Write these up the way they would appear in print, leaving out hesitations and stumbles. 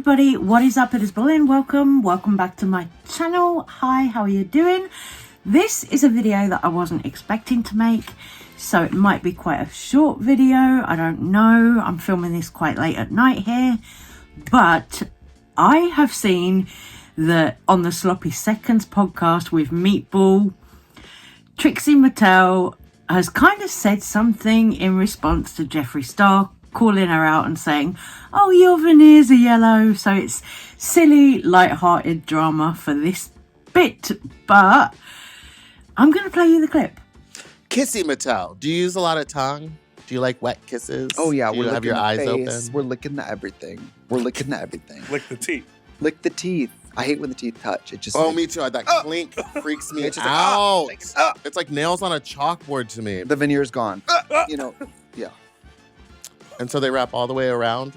everybody, what is up? It is Willam. Welcome back to my channel. Hi, how are you doing? This is a video that I wasn't expecting to make, so it might be quite a short video. I don't know. I'm filming this quite late at night here, but I have seen that on the Sloppy Seconds podcast with Meatball, Trixie Mattel has kind of said something in response to Jeffree Star calling her out and saying, oh, your veneers are yellow. So it's silly, light-hearted drama for this bit, but I'm going to play you the clip. Kissy Mattel, do you use a lot of tongue? Do you like wet kisses? Oh yeah, do you have your eyes open? We're licking the everything. Lick the teeth. Lick the teeth. I hate when the teeth touch. It just me too. That clink freaks me out. It's like nails on a chalkboard to me. The veneer's gone. Yeah. And so they wrap all the way around?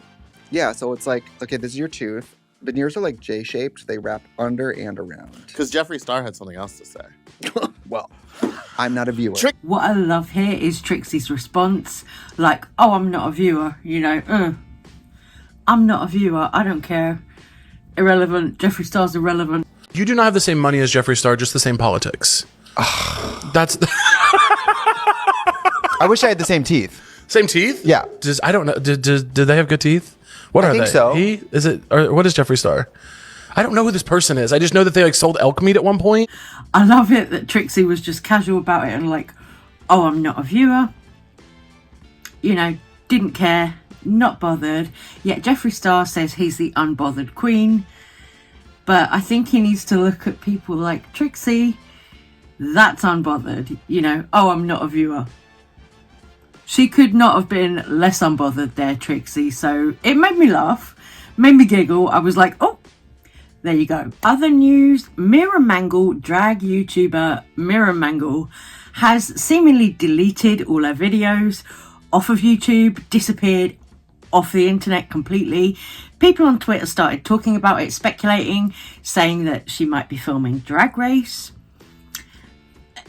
Yeah, so it's like, okay, this is your tooth. Veneers are like J-shaped. They wrap under and around. Because Jeffree Star had something else to say. Well, I'm not a viewer. What I love here is Trixie's response. Like, oh, I'm not a viewer. I'm not a viewer. I don't care. Irrelevant. Jeffree Star's irrelevant. You do not have the same money as Jeffree Star, just the same politics. That's... I wish I had the same teeth. Same teeth? Yeah. I don't know. Do they have good teeth? What are they? I think so. Or what is Jeffree Star? I don't know who this person is. I just know that they sold elk meat at one point. I love it that Trixie was just casual about it and like, oh, I'm not a viewer. Didn't care, not bothered. Yet Jeffree Star says he's the unbothered queen. But I think he needs to look at people like Trixie. That's unbothered. Oh, I'm not a viewer. She could not have been less unbothered there, Trixie. So it made me laugh, made me giggle. I was like, oh, there you go. Other news, Mera Mangle, drag YouTuber Mera Mangle, has seemingly deleted all her videos off of YouTube, disappeared off the internet completely. People on Twitter started talking about it, speculating, saying that she might be filming Drag Race.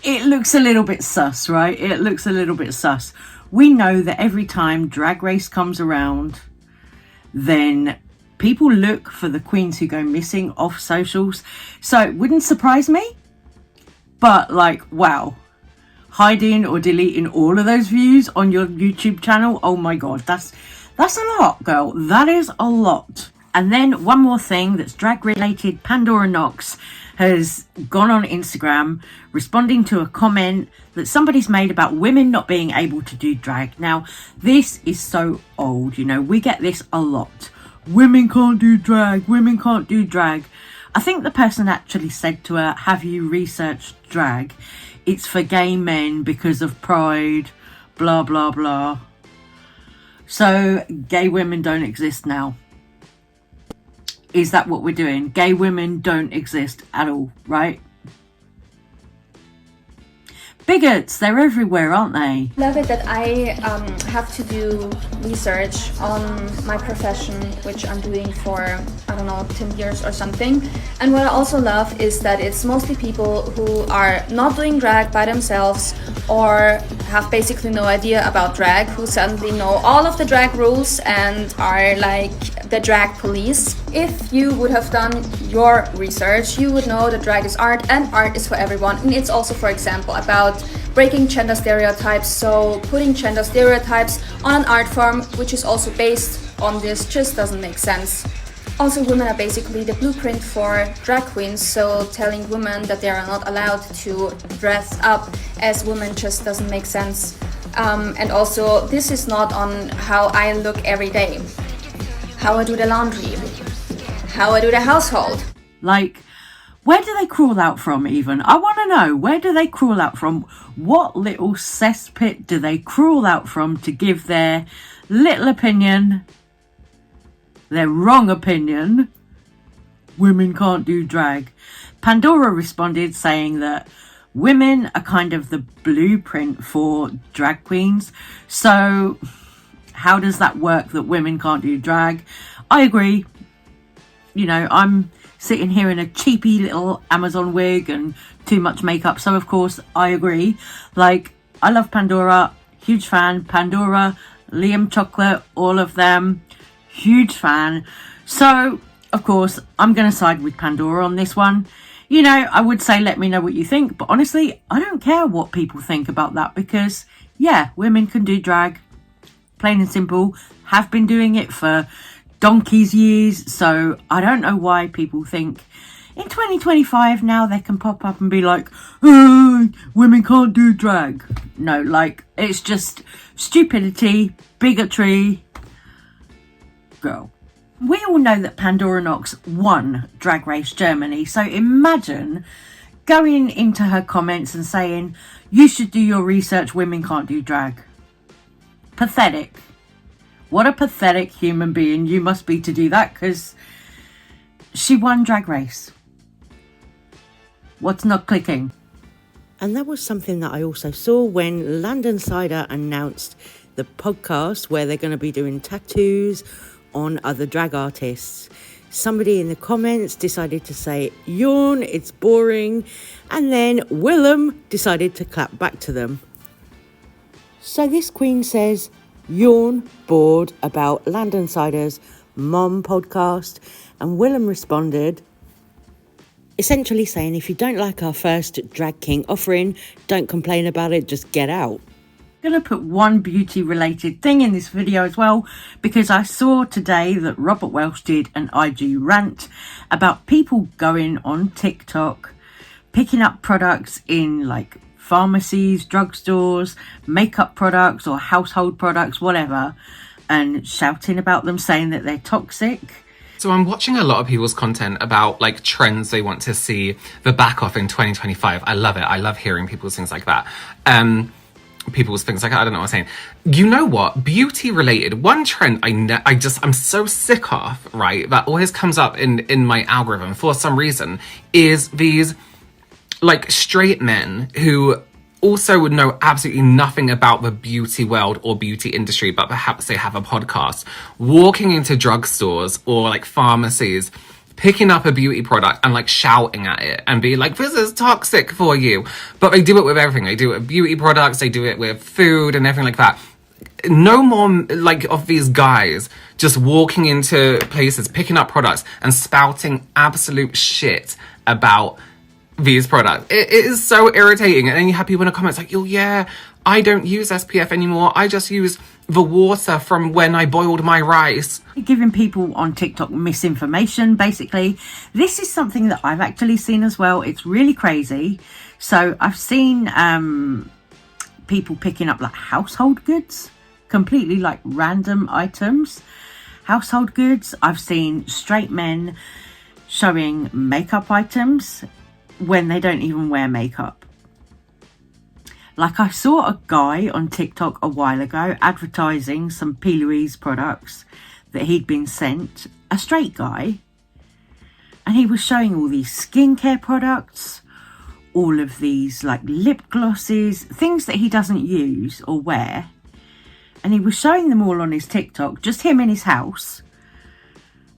It looks a little bit sus, right? It looks a little bit sus. We know that every time Drag Race comes around, then people look for the queens who go missing off socials. So it wouldn't surprise me. But wow. Hiding or deleting all of those views on your YouTube channel. Oh my God, that's a lot, girl. That is a lot. And then one more thing that's drag related. Pandora Knox has gone on Instagram responding to a comment that somebody's made about women not being able to do drag. Now, this is so old, we get this a lot. Women can't do drag, women can't do drag. I think the person actually said to her, have you researched drag? It's for gay men because of pride, blah, blah, blah. So, gay women don't exist now. Is that what we're doing? Gay women don't exist at all, right? Bigots, they're everywhere, aren't they? Love it that I have to do research on my profession, which I'm doing for, 10 years or something. And what I also love is that it's mostly people who are not doing drag by themselves or have basically no idea about drag, who suddenly know all of the drag rules and are like the drag police. If you would have done your research, you would know that drag is art and art is for everyone. And it's also, for example, about breaking gender stereotypes, so putting gender stereotypes on an art form which is also based on this just doesn't make sense. Also, women are basically the blueprint for drag queens, so telling women that they are not allowed to dress up as women just doesn't make sense. And also, this is not on how I look every day, how I do the laundry, how I do the household. Where do they crawl out from even? I want to know, where do they crawl out from? What little cesspit do they crawl out from to give their little opinion, their wrong opinion? Women can't do drag. Pandora responded saying that women are kind of the blueprint for drag queens. So how does that work that women can't do drag? I agree. I'm sitting here in a cheapy little Amazon wig and too much makeup. So, of course, I agree. I love Pandora. Huge fan. Pandora, Liam Chocolate, all of them. Huge fan. So Of course, I'm going to side with Pandora on this one. You know, I would say let me know what you think, but honestly, I don't care what people think about that because, yeah, women can do drag, plain and simple, have been doing it for donkey's years, so I don't know why people think in 2025 now they can pop up and be like, oh, women can't do drag. No, like, it's just stupidity, bigotry. Girl. We all know that Pandora Knox won Drag Race Germany, so imagine going into her comments and saying, you should do your research, women can't do drag. Pathetic. What a pathetic human being you must be to do that, because she won Drag Race. What's not clicking? And that was something that I also saw when London Cider announced the podcast where they're going to be doing tattoos on other drag artists. Somebody in the comments decided to say, yawn, it's boring. And then Willam decided to clap back to them. So this queen says, yawn, bored about London Cider's Mom podcast. And Willam responded, essentially saying, if you don't like our first Drag King offering, don't complain about it, just get out. I'm going to put one beauty related thing in this video as well, because I saw today that Robert Welsh did an IG rant about people going on TikTok, picking up products in like pharmacies, drugstores, makeup products or household products, whatever, and shouting about them, saying that they're toxic. So I'm watching a lot of people's content about like trends they want to see the back of in 2025. I love it. I love hearing people's things like that. People's things like, I don't know what I'm saying. You know what? Beauty related. One trend I'm so sick of, right? That always comes up in my algorithm for some reason is these like straight men who also would know absolutely nothing about the beauty world or beauty industry, but perhaps they have a podcast, walking into drugstores or like pharmacies, picking up a beauty product and like shouting at it and be like, this is toxic for you. But they do it with everything. They do it with beauty products, they do it with food and everything like that. No more like of these guys just walking into places, picking up products and spouting absolute shit about these products. It is so irritating. And then you have people in the comments like, oh yeah, I don't use SPF anymore. I just use the water from when I boiled my rice. Giving people on TikTok misinformation, basically. This is something that I've actually seen as well. It's really crazy. So I've seen people picking up like household goods, completely like random items. Household goods. I've seen straight men showing makeup items when they don't even wear makeup. Like I saw a guy on TikTok a while ago advertising some P. Louise products that he'd been sent, a straight guy, and he was showing all these skincare products, all of these like lip glosses, things that he doesn't use or wear, and he was showing them all on his TikTok, just him in his house.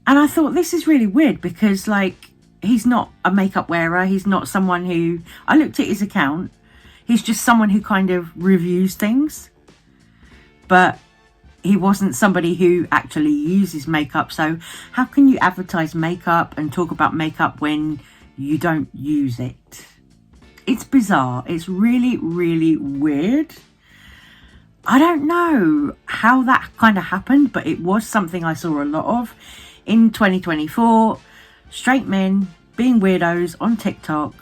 And I thought, this is really weird because like he's not a makeup wearer, he's not someone who, I looked at his account, he's just someone who kind of reviews things, but he wasn't somebody who actually uses makeup. So how can you advertise makeup and talk about makeup when you don't use it? It's bizarre. It's really, really weird. I don't know how that kind of happened, but it was something I saw a lot of in 2024. Straight men being weirdos on TikTok.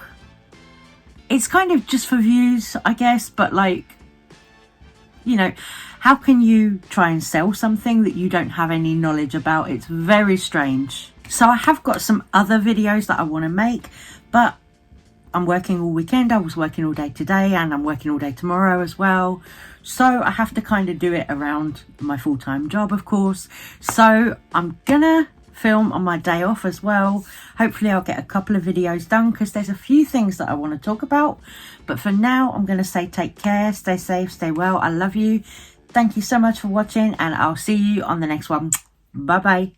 It's kind of just for views, I guess, but like, you know, how can you try and sell something that you don't have any knowledge about? It's very strange. So I have got some other videos that I want to make, but I'm working all weekend. I was working all day today and I'm working all day tomorrow as well. So I have to kind of do it around my full-time job, of course. So I'm gonna film on my day off as well. Hopefully I'll get a couple of videos done because there's a few things that I want to talk about. But for now, I'm going to say take care, stay safe, stay well. I love you. Thank you so much for watching and I'll see you on the next one. Bye bye.